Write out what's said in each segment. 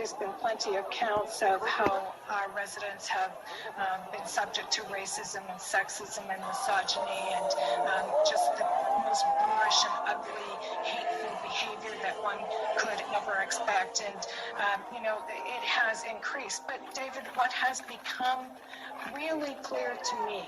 there's been plenty of accounts of how our residents have been subject to racism and sexism and misogyny and just the most boorish and ugly, hateful behavior that one could ever expect. And, it has increased. But, David, what has become really clear to me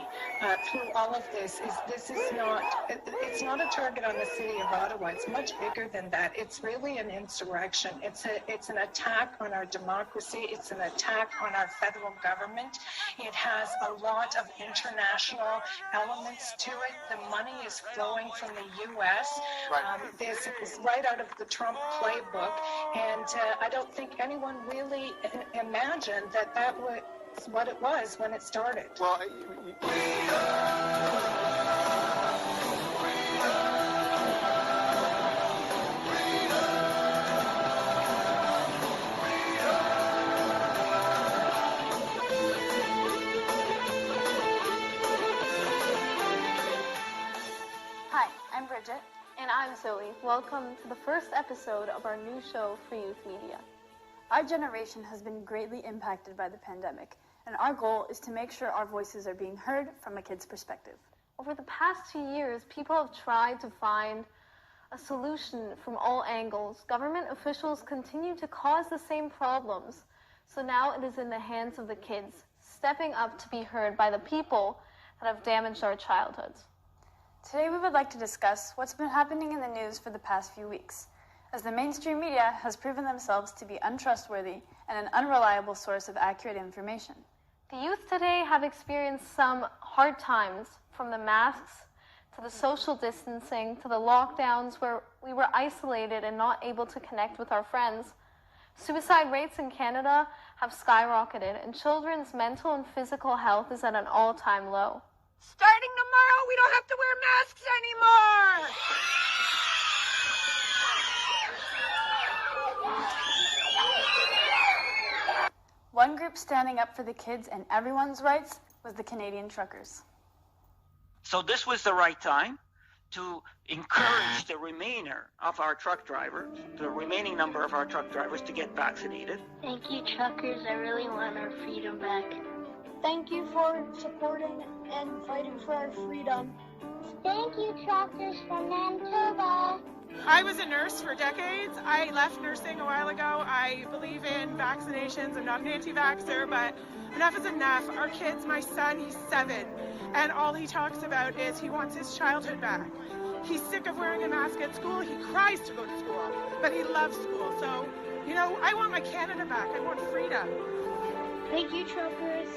through all of this is not a target on the city of Ottawa. It's much bigger than that. It's really an insurrection. It's an attack on our democracy. It's an attack on our federal government. It has a lot of international elements to it. The money is flowing from the U.S. This is right out of the Trump playbook, and I don't think anyone really imagined that was what it was when it started. Well, Hi, I'm Bridget. And I'm Zoe. Welcome to the first episode of our new show for youth media. Our generation has been greatly impacted by the pandemic, and our goal is to make sure our voices are being heard from a kid's perspective. Over the past 2 years, people have tried to find a solution from all angles. Government officials continue to cause the same problems, so now it is in the hands of the kids, stepping up to be heard by the people that have damaged our childhoods. Today we would like to discuss what's been happening in the news for the past few weeks, as the mainstream media has proven themselves to be untrustworthy and an unreliable source of accurate information. The youth today have experienced some hard times, from the masks to the social distancing to the lockdowns where we were isolated and not able to connect with our friends. Suicide rates in Canada have skyrocketed, and children's mental and physical health is at an all-time low. Starting tomorrow, we don't have to wear masks anymore! One group standing up for the kids and everyone's rights was the Canadian truckers. So this was the right time to encourage the remainder of our truck drivers, the remaining number of our truck drivers, to get vaccinated. Thank you, truckers. I really want our freedom back. Thank you for supporting and fighting for our freedom. Thank you, truckers from Manitoba. I was a nurse for decades. I left nursing a while ago. I believe in vaccinations. I'm not an anti-vaxxer, but enough is enough. Our kids, my son, he's 7, and all he talks about is he wants his childhood back. He's sick of wearing a mask at school. He cries to go to school, but he loves school. So, I want my Canada back. I want freedom. Thank you, truckers.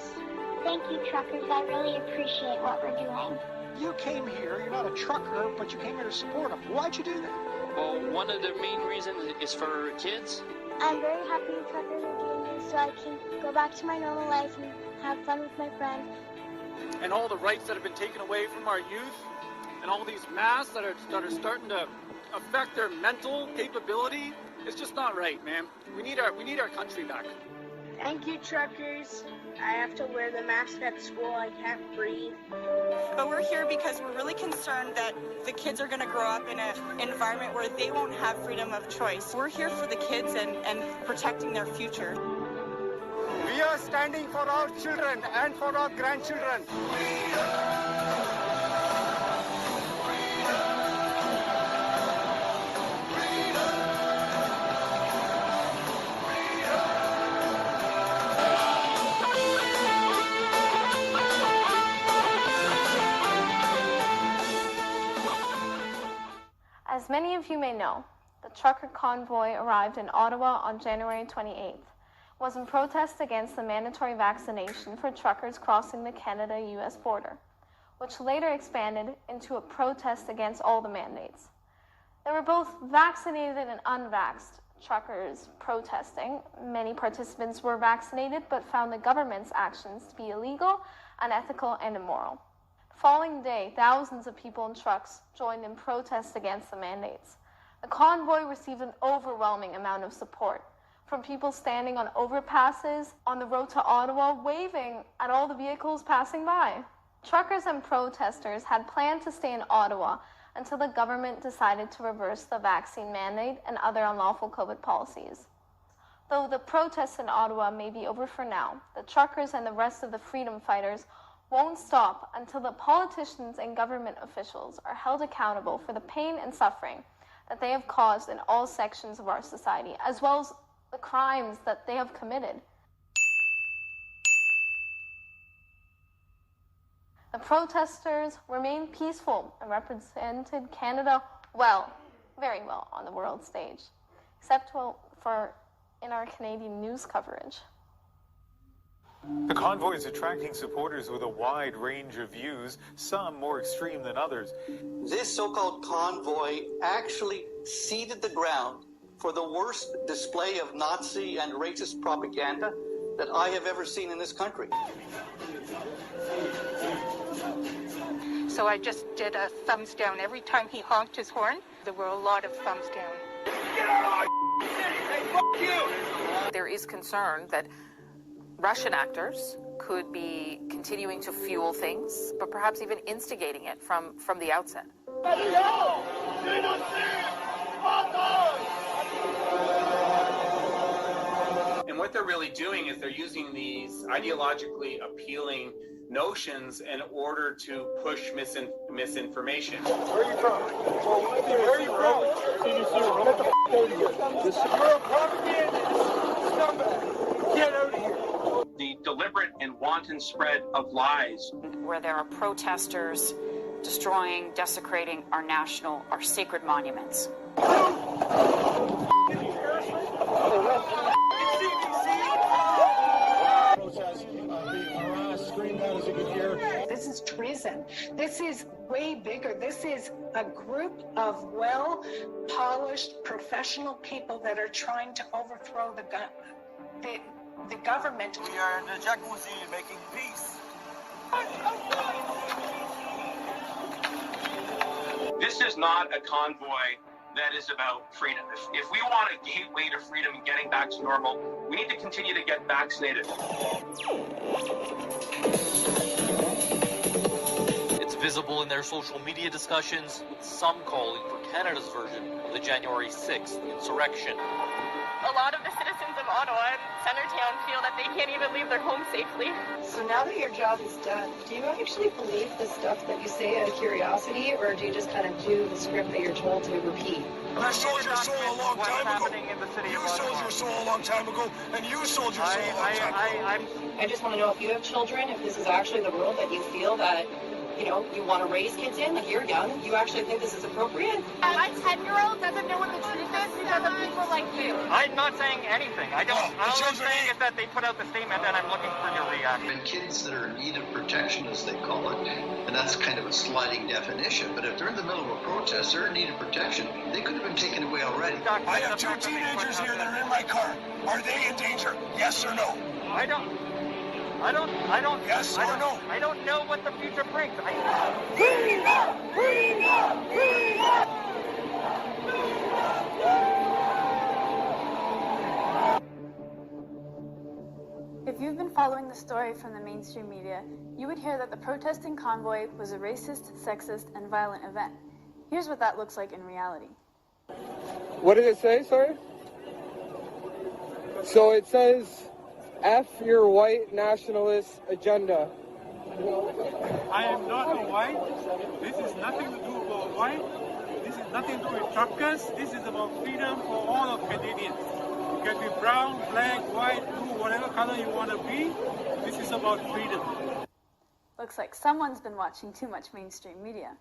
Thank you, truckers. I really appreciate what we're doing. you came here, you're not a trucker, but you came here to support them. Why'd you do that? Well, one of the main reasons is for kids. I'm very happy truckers are doing this so I can go back to my normal life and have fun with my friends. And all the rights that have been taken away from our youth, and all these masks that are starting to affect their mental capability, it's just not right, man. We need our country back. Thank you, truckers. I have to wear the mask at school. I can't breathe. But we're here because we're really concerned that the kids are going to grow up in an environment where they won't have freedom of choice. We're here for the kids and protecting their future. We are standing for our children and for our grandchildren. As many of you may know, the trucker convoy arrived in Ottawa on January 28th. It was in protest against the mandatory vaccination for truckers crossing the Canada-US border, which later expanded into a protest against all the mandates. There were both vaccinated and unvaxxed truckers protesting. Many participants were vaccinated but found the government's actions to be illegal, unethical, and immoral. The following day, thousands of people in trucks joined in protest against the mandates. The convoy received an overwhelming amount of support, from people standing on overpasses on the road to Ottawa, waving at all the vehicles passing by. Truckers and protesters had planned to stay in Ottawa until the government decided to reverse the vaccine mandate and other unlawful COVID policies. Though the protests in Ottawa may be over for now, the truckers and the rest of the freedom fighters won't stop until the politicians and government officials are held accountable for the pain and suffering that they have caused in all sections of our society, as well as the crimes that they have committed. The protesters remained peaceful and represented Canada well, very well on the world stage, except for in our Canadian news coverage. The convoy is attracting supporters with a wide range of views, some more extreme than others. This so-called convoy actually seeded the ground for the worst display of Nazi and racist propaganda that I have ever seen in this country. So I just did a thumbs down every time he honked his horn. There were a lot of thumbs down. Get out of my city! Hey, fuck you! There is concern that Russian actors could be continuing to fuel things, but perhaps even instigating it from the outset. And what they're really doing is they're using these ideologically appealing notions in order to push misinformation. Where are you from? Where are you from? Get the f*** out of here. This is propaganda. Scumbag. Get out of here. The deliberate and wanton spread of lies. Where there are protesters destroying, desecrating our sacred monuments. This is treason. This is way bigger. This is a group of well-polished, professional people that are trying to overthrow the government. We are in the jacuzzi making peace. This is not a convoy that is about freedom. If we want a gateway to freedom and getting back to normal, we need to continue to get vaccinated. It's visible in their social media discussions, with some calling for Canada's version of the January 6th insurrection. A lot of the citizens of Ottawa and Centertown feel that they can't even leave their home safely. So now that your job is done, do you actually believe the stuff that you say out of curiosity, or do you just kind of do the script that you're told to repeat? I sold your soul a long time ago. You sold your soul a long time ago, and you sold your soul a long time ago. I just want to know if you have children, if this is actually the world that you feel that, you want to raise kids in. Like, you're young. You actually think this is appropriate? My 10-year-old doesn't know what the truth is because of people like you. I'm not saying anything. All I'm saying is that they put out the statement and I'm looking for your reaction. And kids that are in need of protection, as they call it, and that's kind of a sliding definition, but if they're in the middle of a protest, they're in need of protection, they could have been taken away already. I have two teenagers here that are in my car. Are they in danger? Yes or no? I don't. Yes or no? I don't know what the future brings. If you've been following the story from the mainstream media, you would hear that the protesting convoy was a racist, sexist, and violent event. Here's what that looks like in reality. What did it say, sorry? So it says, F your white nationalist agenda. I am not a white. This is nothing to do about white. This is nothing to do with truckers. This is about freedom for all of Canadians. You can be brown, black, white, blue, whatever color you want to be. This is about freedom. Looks like someone's been watching too much mainstream media.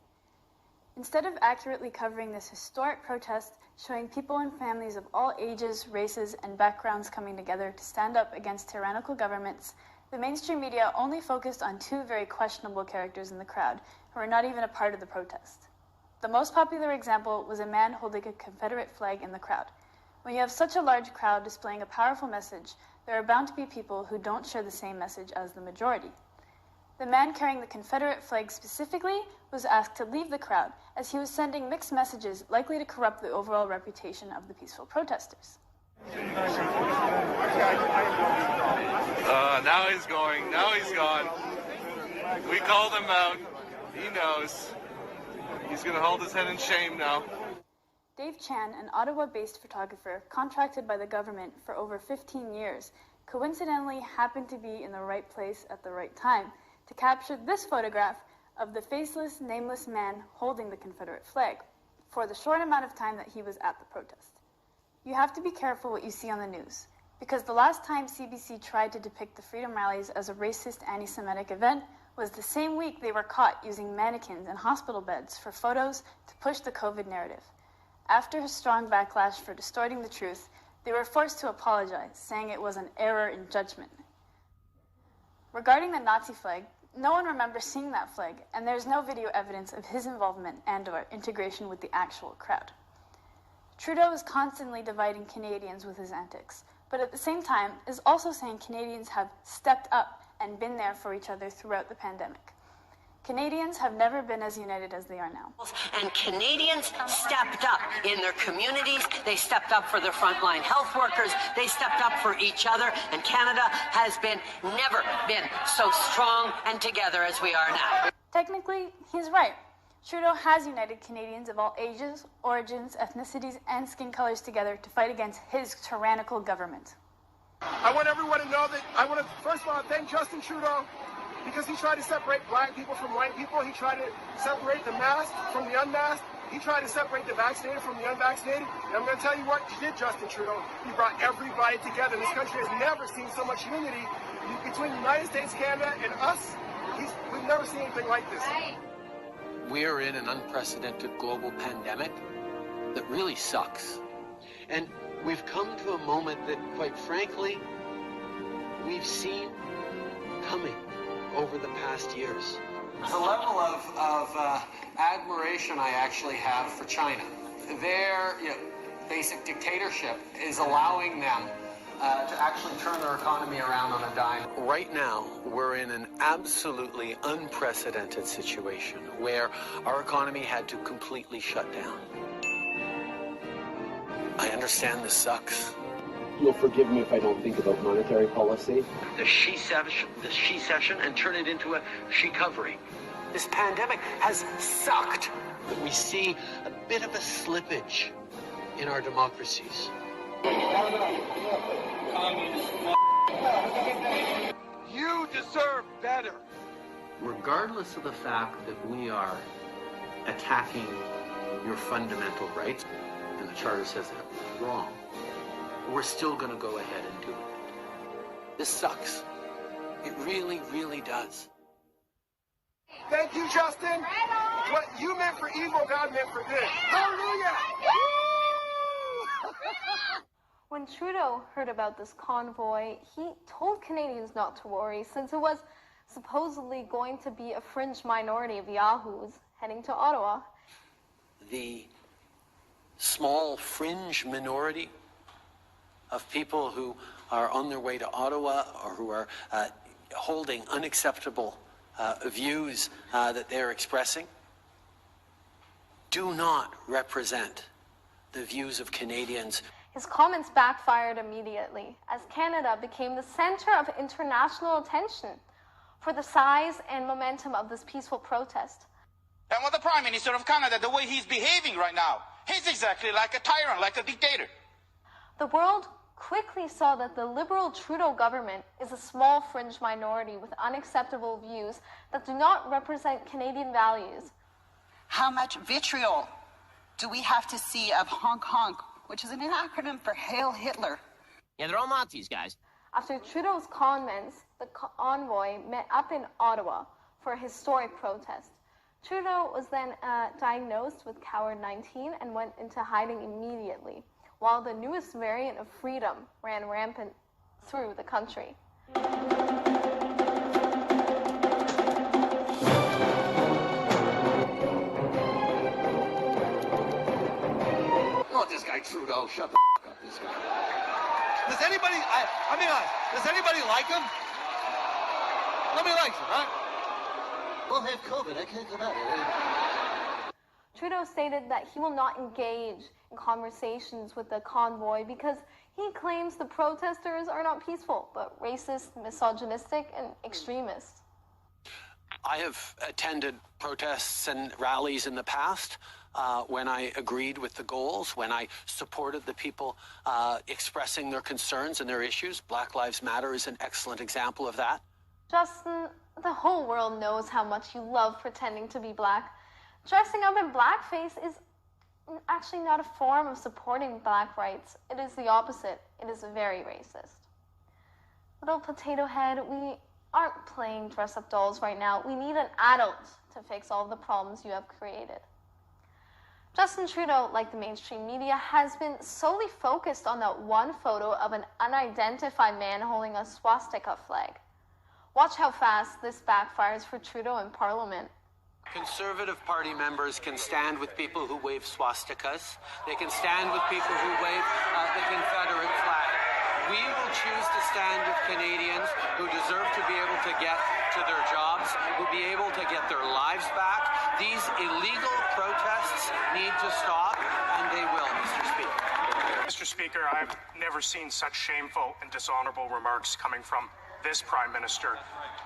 Instead of accurately covering this historic protest, showing people and families of all ages, races, and backgrounds coming together to stand up against tyrannical governments, the mainstream media only focused on two very questionable characters in the crowd who were not even a part of the protest. The most popular example was a man holding a Confederate flag in the crowd. When you have such a large crowd displaying a powerful message, there are bound to be people who don't share the same message as the majority. The man carrying the Confederate flag specifically was asked to leave the crowd, as he was sending mixed messages likely to corrupt the overall reputation of the peaceful protesters. Now he's going. Now he's gone. We called him out. He knows. He's going to hold his head in shame now. Dave Chan, an Ottawa-based photographer contracted by the government for over 15 years, coincidentally happened to be in the right place at the right time to capture this photograph of the faceless, nameless man holding the Confederate flag for the short amount of time that he was at the protest. You have to be careful what you see on the news, because the last time CBC tried to depict the Freedom Rallies as a racist, anti-Semitic event was the same week they were caught using mannequins and hospital beds for photos to push the COVID narrative. After a strong backlash for distorting the truth, they were forced to apologize, saying it was an error in judgment. Regarding the Nazi flag, no one remembers seeing that flag, and there's no video evidence of his involvement and/or integration with the actual crowd. Trudeau is constantly dividing Canadians with his antics, but at the same time is also saying Canadians have stepped up and been there for each other throughout the pandemic. Canadians have never been as united as they are now. And Canadians stepped up in their communities. They stepped up for their frontline health workers. They stepped up for each other. And Canada has never been so strong and together as we are now. Technically, he's right. Trudeau has united Canadians of all ages, origins, ethnicities, and skin colors together to fight against his tyrannical government. I want everyone to know that I want to, first of all, thank Justin Trudeau, because he tried to separate black people from white people. He tried to separate the masked from the unmasked. He tried to separate the vaccinated from the unvaccinated. And I'm going to tell you what he did, Justin Trudeau. He brought everybody together. This country has never seen so much unity between the United States, Canada, and us. We've never seen anything like this. We are in an unprecedented global pandemic that really sucks. And we've come to a moment that, quite frankly, we've seen coming over the past years. The level of admiration I actually have for China. Their basic dictatorship is allowing them to actually turn their economy around on a dime. Right now, we're in an absolutely unprecedented situation where our economy had to completely shut down. I understand this sucks. You'll forgive me if I don't think about monetary policy. The she-cession and turn it into a she-covery. This pandemic has sucked. But we see a bit of a slippage in our democracies. You deserve better. Regardless of the fact that we are attacking your fundamental rights, and the Charter says that wrong, we're still going to go ahead and do it. This sucks. It really, really does. Thank you, Justin. What you meant for evil, God meant for good. Hallelujah! When Trudeau heard about this convoy, he told Canadians not to worry, since it was supposedly going to be a fringe minority of yahoos heading to Ottawa. The small fringe minority of people who are on their way to Ottawa or who are holding unacceptable views that they're expressing do not represent the views of Canadians. His comments backfired immediately, as Canada became the center of international attention for the size and momentum of this peaceful protest. And with the Prime Minister of Canada, the way he's behaving right now, he's exactly like a tyrant, like a dictator. The world quickly saw that the Liberal Trudeau government is a small fringe minority with unacceptable views that do not represent Canadian values. How much vitriol do we have to see of honk honk, which is an acronym for Hail Hitler? Yeah, they're all Nazis, guys. After Trudeau's comments, the convoy met up in Ottawa for a historic protest. Trudeau was then diagnosed with COVID-19 and went into hiding immediately, while the newest variant of freedom ran rampant through the country. Oh, this guy Trudeau, shut the up, this guy. Does anybody, I mean, does anybody like him? Nobody likes him, right? We'll have COVID, I can't come out. Trudeau stated that he will not engage in conversations with the convoy because he claims the protesters are not peaceful, but racist, misogynistic, and extremist. I have attended protests and rallies in the past when I agreed with the goals, when I supported the people expressing their concerns and their issues. Black Lives Matter is an excellent example of that. Justin, the whole world knows how much you love pretending to be black. Dressing up in blackface is actually not a form of supporting black rights. It is the opposite. It is very racist. Little potato head, we aren't playing dress-up dolls right now. We need an adult to fix all the problems you have created. Justin Trudeau, like the mainstream media, has been solely focused on that one photo of an unidentified man holding a swastika flag. Watch how fast this backfires for Trudeau in Parliament. Conservative Party members can stand with people who wave swastikas. They can stand with people who wave the Confederate flag. We will choose to stand with Canadians who deserve to be able to get to their jobs, who will be able to get their lives back. These illegal protests need to stop, and they will, Mr. Speaker. Mr. Speaker, I've never seen such shameful and dishonorable remarks coming from this Prime Minister.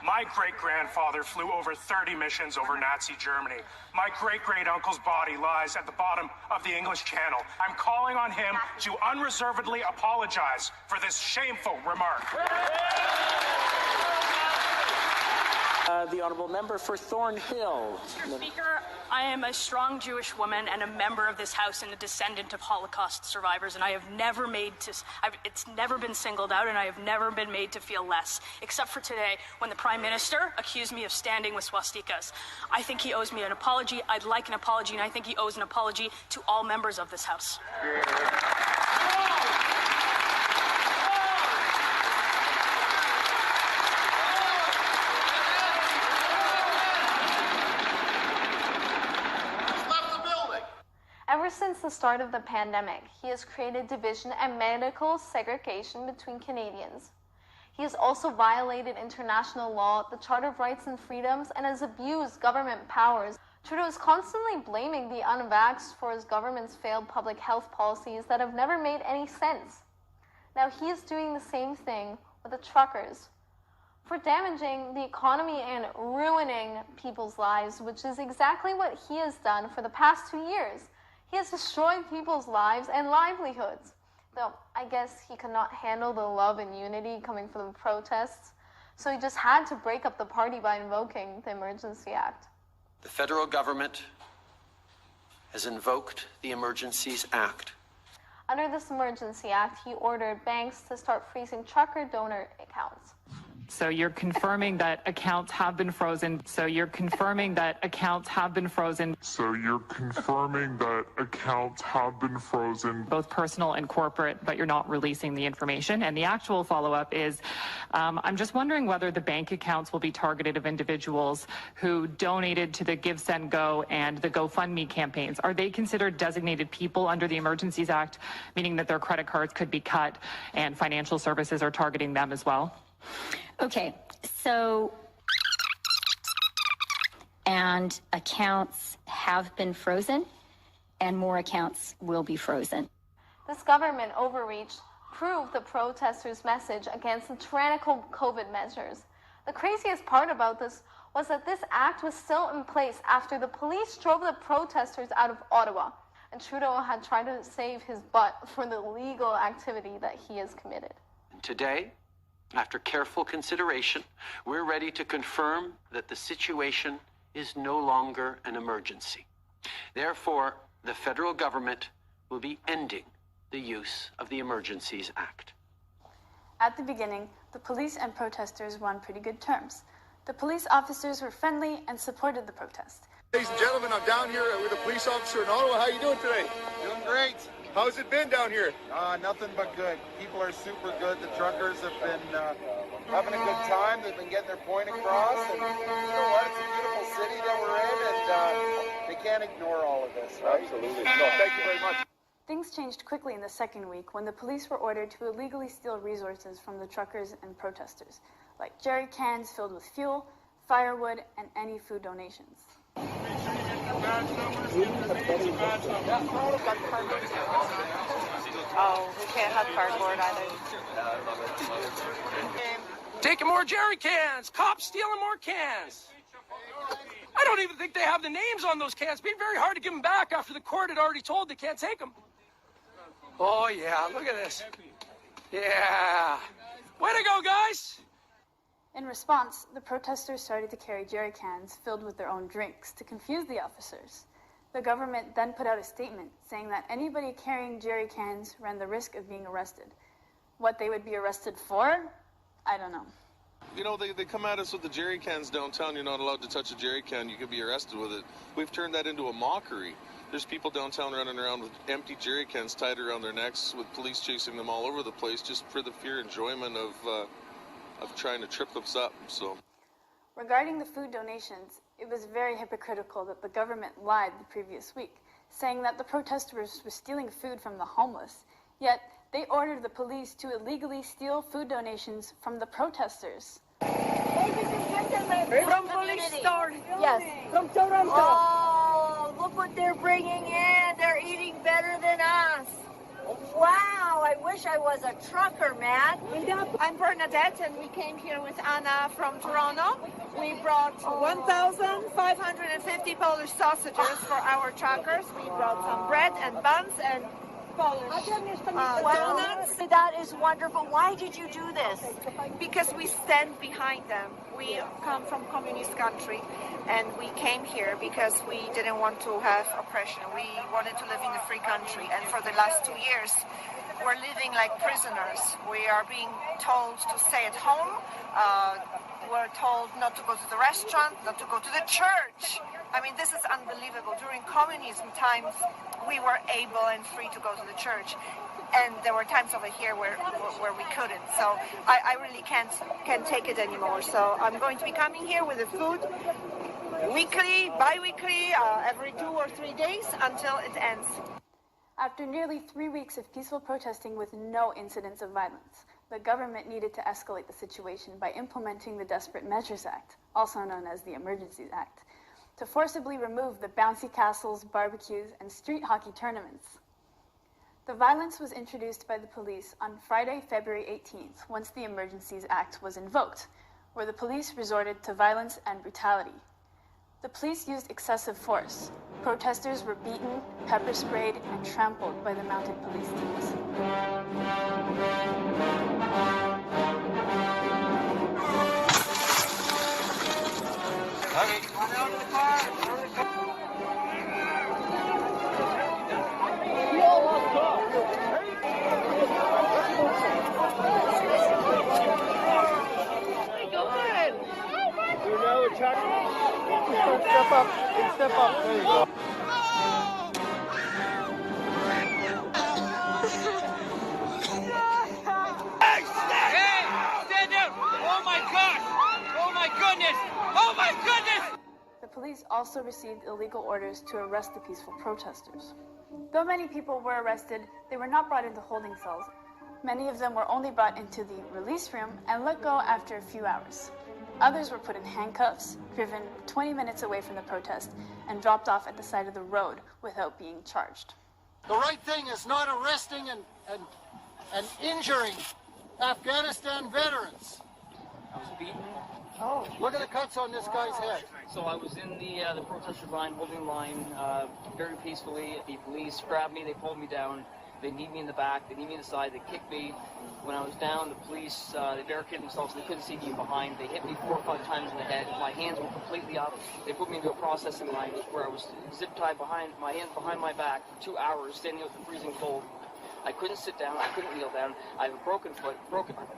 My great-grandfather flew over 30 missions over Nazi Germany. My great-great-uncle's body lies at the bottom of the English Channel. I'm calling on him to unreservedly apologize for this shameful remark. The Honourable Member for Thornhill. Mr. Speaker, I am a strong Jewish woman and a member of this House and a descendant of Holocaust survivors, and I have never it's never been singled out, and I have never been made to feel less, except for today when the Prime Minister accused me of standing with swastikas. I think he owes me an apology. I'd like an apology, and I think he owes an apology to all members of this House. Ever since the start of the pandemic, he has created division and medical segregation between Canadians. He has also violated international law, the Charter of Rights and Freedoms, and has abused government powers. Trudeau is constantly blaming the unvaxxed for his government's failed public health policies that have never made any sense. Now he is doing the same thing with the truckers for damaging the economy and ruining people's lives, which is exactly what he has done for the past 2 years. He has destroyed people's lives and livelihoods. Though I guess he could not handle the love and unity coming from the protests, so he just had to break up the party by invoking the Emergency Act. The federal government has invoked the Emergencies Act. Under this Emergency Act, he ordered banks to start freezing trucker donor accounts. So you're confirming that accounts have been frozen. So you're confirming that accounts have been frozen. So you're confirming that accounts have been frozen. Both personal and corporate, but you're not releasing the information. And the actual follow-up is, I'm just wondering whether the bank accounts will be targeted of individuals who donated to the Give, Send, Go and the GoFundMe campaigns. Are they considered designated people under the Emergencies Act, meaning that their credit cards could be cut and financial services are targeting them as well? Okay, so, and accounts have been frozen, and more accounts will be frozen. This government overreach proved the protesters' message against the tyrannical COVID measures. The craziest part about this was that this act was still in place after the police drove the protesters out of Ottawa, and Trudeau had tried to save his butt for the legal activity that he has committed. Today, after careful consideration, we're ready to confirm that the situation is no longer an emergency. Therefore, the federal government will be ending the use of the Emergencies Act. At the beginning, the police and protesters were on pretty good terms. The police officers were friendly and supported the protest. Ladies and gentlemen, I'm down here with a police officer in Ottawa. How are you doing today? Doing great. How's it been down here? Nothing but good. People are super good. The truckers have been having a good time. They've been getting their point across. And you know what? It's a beautiful city that we're in, and they can't ignore all of this, right? Absolutely. No, thank you very much. Things changed quickly in the second week when the police were ordered to illegally steal resources from the truckers and protesters, like jerry cans filled with fuel, firewood, and any food donations. Oh, we can't have cardboard either. Taking more jerry cans. Cops stealing more cans. I don't even think they have the names on those cans. It'd be very hard to give them back after the court had already told they can't take them. Oh, yeah, look at this. Yeah. Way to go, guys! In response, the protesters started to carry jerry cans filled with their own drinks to confuse the officers. The government then put out a statement saying that anybody carrying jerry cans ran the risk of being arrested. What they would be arrested for? I don't know. You know, they come at us with the jerry cans downtown. You're not allowed to touch a jerry can. You could be arrested with it. We've turned that into a mockery. There's people downtown running around with empty jerry cans tied around their necks with police chasing them all over the place just for the pure enjoyment of trying to trip us up. So, regarding the food donations, it was very hypocritical that the government lied the previous week, saying that the protesters were stealing food from the homeless, yet they ordered the police to illegally steal food donations from the protesters. From police store. Yes. From Toronto. Oh, look what they're bringing in. They're eating better than us. Wow, I wish I was a trucker, man. I'm Bernadette, and we came here with Anna from Toronto. We brought 1,550 Polish sausages for our truckers. We brought some bread and buns and Polish donuts. That is wonderful. Why did you do this? Because we stand behind them. We come from communist country, and we came here because we didn't want to have oppression. We wanted to live in a free country, and for the last 2 years, we're living like prisoners. We are being told to stay at home. We're told not to go to the restaurant, not to go to the church. I mean, this is unbelievable. During communism times, we were able and free to go to the church. And there were times over here where we couldn't. So I really can't take it anymore. So I'm going to be coming here with the food weekly, bi-weekly, every 2 or 3 days until it ends. After nearly 3 weeks of peaceful protesting with no incidents of violence, the government needed to escalate the situation by implementing the Desperate Measures Act, also known as the Emergencies Act, to forcibly remove the bouncy castles, barbecues, and street hockey tournaments. The violence was introduced by the police on Friday, February 18th, once the Emergencies Act was invoked, where the police resorted to violence and brutality. The police used excessive force. Protesters were beaten, pepper sprayed, and trampled by the mounted police teams. Step up. Step up. There you go. Hey, stand down! Oh my gosh! Oh my goodness! Oh my goodness! The police also received illegal orders to arrest the peaceful protesters. Though many people were arrested, they were not brought into holding cells. Many of them were only brought into the release room and let go after a few hours. Others were put in handcuffs, driven 20 minutes away from the protest, and dropped off at the side of the road without being charged. The right thing is not arresting and injuring Afghanistan veterans. I was beaten. Oh, look at the cuts on this guy's head. So I was in the protester line, holding line very peacefully. The police grabbed me, they pulled me down. They kneed me in the back, they kneed me in the side, they kicked me. When I was down, the police, they barricaded themselves so they couldn't see me behind. They hit me 4 or 5 times in the head. My hands were completely up. They put me into a processing line where I was zip-tied behind, my hands behind my back for 2 hours, standing out in the freezing cold. I couldn't sit down, I couldn't kneel down. I have a broken foot,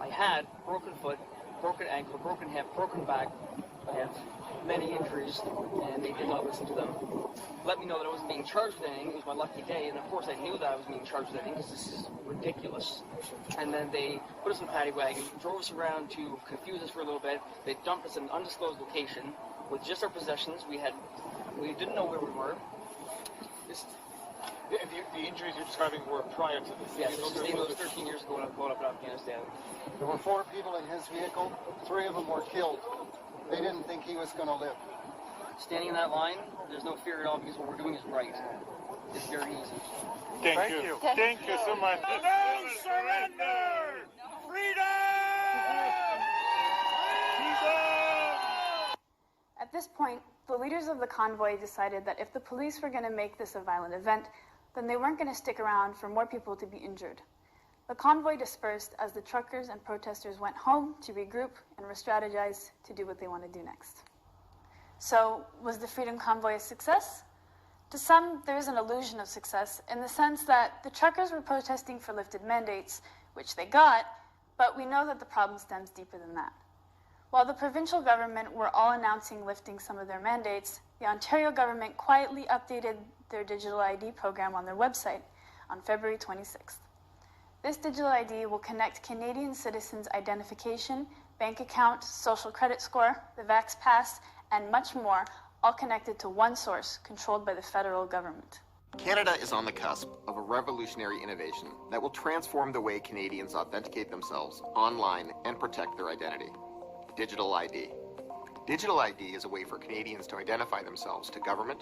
I had broken foot, broken ankle, broken hip, broken back. I have many injuries, and they did not listen to them. Let me know that I wasn't being charged with anything. It was my lucky day, and of course I knew that I was being charged with anything because this is ridiculous. And then they put us in a paddy wagon, drove us around to confuse us for a little bit. They dumped us in an undisclosed location with just our possessions. We didn't know where we were. The injuries you're describing were prior to this? Yes, those were 13 years ago when I was blown up in Afghanistan. There were 4 people in his vehicle. 3 of them were killed. They didn't think he was going to live. Standing in that line, there's no fear at all because what we're doing is right. It's very easy. Thank you. Thank you so much. No surrender! Freedom! At this point, the leaders of the convoy decided that if the police were going to make this a violent event, then they weren't going to stick around for more people to be injured. The convoy dispersed as the truckers and protesters went home to regroup and re-strategize to do what they want to do next. So, was the Freedom Convoy a success? To some, there is an illusion of success in the sense that the truckers were protesting for lifted mandates, which they got, but we know that the problem stems deeper than that. While the provincial government were all announcing lifting some of their mandates, the Ontario government quietly updated their digital ID program on their website on February 26th. This digital ID will connect Canadian citizens' identification, bank account, social credit score, the Vax Pass, and much more, all connected to one source controlled by the federal government. Canada is on the cusp of a revolutionary innovation that will transform the way Canadians authenticate themselves online and protect their identity. Digital ID. Digital ID is a way for Canadians to identify themselves to government,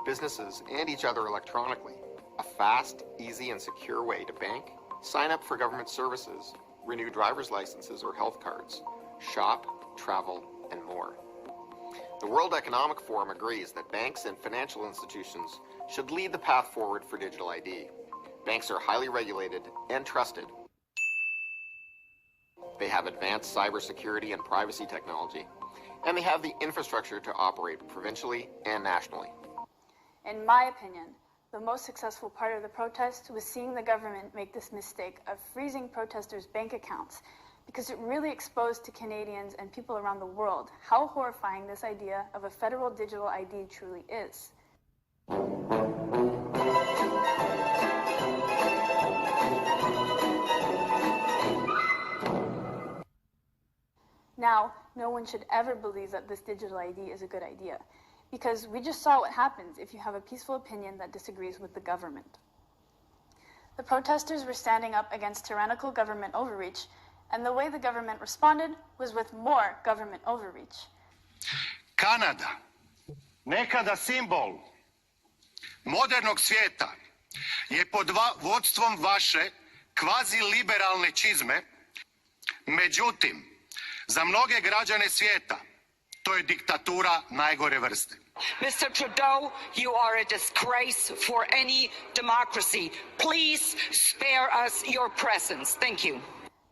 businesses, and each other electronically. A fast, easy, and secure way to bank, sign up for government services, renew driver's licenses or health cards, shop, travel, and more. The World Economic Forum agrees that banks and financial institutions should lead the path forward for digital ID. Banks are highly regulated and trusted. They have advanced cybersecurity and privacy technology, and they have the infrastructure to operate provincially and nationally. In my opinion, the most successful part of the protest was seeing the government make this mistake of freezing protesters' bank accounts, because it really exposed to Canadians and people around the world how horrifying this idea of a federal digital ID truly is. Now, no one should ever believe that this digital ID is a good idea, because we just saw what happens if you have a peaceful opinion that disagrees with the government. The protesters were standing up against tyrannical government overreach, and the way the government responded was with more government overreach. Kanada, nekada simbol modernog svijeta, je pod vodstvom vaše kvazi-liberalne čizme. Međutim, za mnoge građane svijeta, to je diktatura najgore vrste. Mr. Trudeau, you are a disgrace for any democracy. Please spare us your presence. Thank you.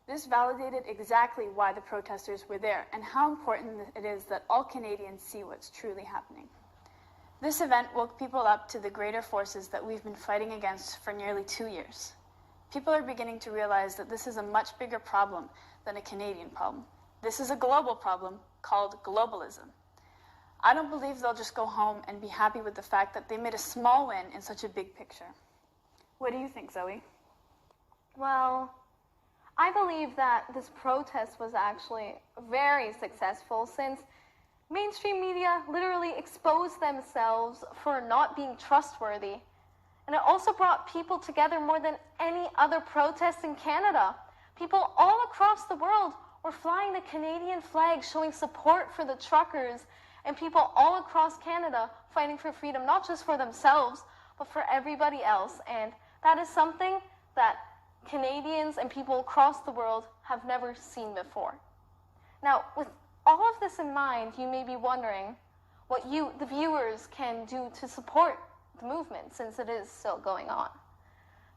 This validated exactly why the protesters were there and how important it is that all Canadians see what's truly happening. This event woke people up to the greater forces that we've been fighting against for nearly 2 years. People are beginning to realize that this is a much bigger problem than a Canadian problem. This is a global problem called globalism. I don't believe they'll just go home and be happy with the fact that they made a small win in such a big picture. What do you think, Zoe? Well, I believe that this protest was actually very successful since mainstream media literally exposed themselves for not being trustworthy. And it also brought people together more than any other protest in Canada. People all across the world were flying the Canadian flag, showing support for the truckers, and people all across Canada fighting for freedom, not just for themselves, but for everybody else. And that is something that Canadians and people across the world have never seen before. Now, with all of this in mind, you may be wondering what you, the viewers, can do to support the movement since it is still going on.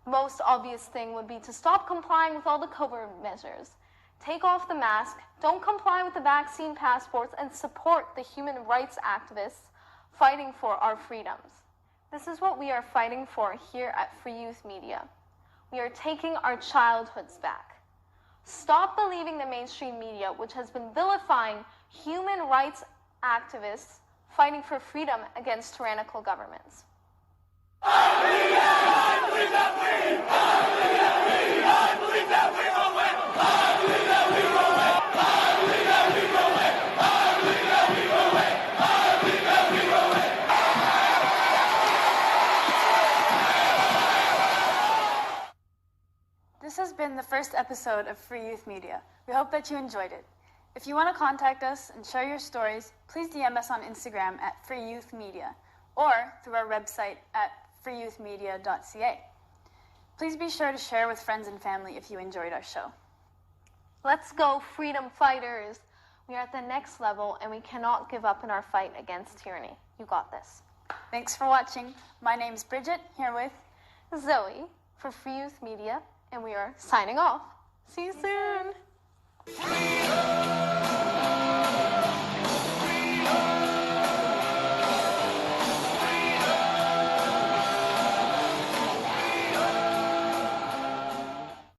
The most obvious thing would be to stop complying with all the COVID measures. Take off the mask, don't comply with the vaccine passports, and support the human rights activists fighting for our freedoms. This is what we are fighting for here at Free Youth Media. We are taking our childhoods back. Stop believing the mainstream media, which has been vilifying human rights activists fighting for freedom against tyrannical governments. This has been the first episode of Free Youth Media. We hope that you enjoyed it. If you want to contact us and share your stories, please DM us on Instagram at Free Youth Media or through our website at freeyouthmedia.ca. Please be sure to share with friends and family if you enjoyed our show. Let's go, freedom fighters. We are at the next level, and we cannot give up in our fight against tyranny. You got this. Thanks for watching. My name's Bridget, here with Zoe for Free Youth Media, and we are signing off. See you soon.